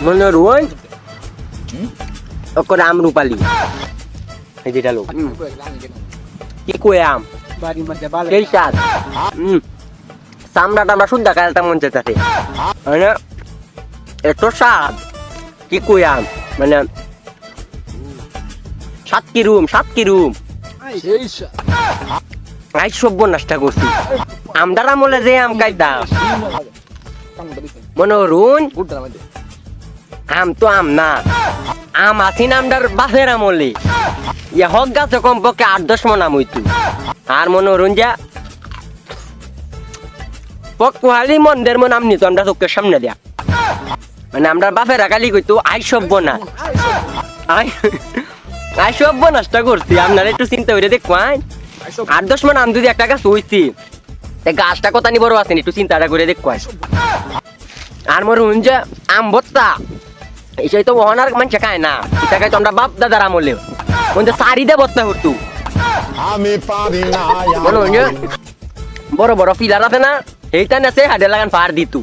মনে রুই ওকে আম রূপালি এই যেটা লোক কি কয়ে আম এই স্বাদ চামড়াটা আমরা শুদ্ধ কালটা মন চাইতে মানে এত স্বাদ কি কয়ে আম মানে সাত কি রুম আই সভ্য নষ্ট করছি আমদার আমলে যে আম খাইতাম মনে রুন আম তো আম না আম আছিন আমদার বাপের আমলে ইয়ে হক গাছে কমপক্ষে 8-10 মন আম হইতো আর মনে রুন যা পকুহালি মন্দের মন আম নিত আমরা চোখের সামনে দিয়া মানে আমরা বাপের আগালি কইতো আই সভ্য না আই সভ্য নষ্ট করছি আপনারা একটু চিন্তা করে দেখুন 8-10 মন আম যদি একটা গাছ হইছি গাছটা কথা নি বড় আছেন একটু চিন্তাটা করে দেখুন আর মনে হন যে আম ভর্তা এই তো ওনার মানুষ খায় না এটা খাই তো আমরা বাপ দাদার আমলে মনে সারিদে ভর্তা করতো মনে হন যে বড় বড় পিলার আছে না এইটা নেছে হাডে লাগান পার দিতু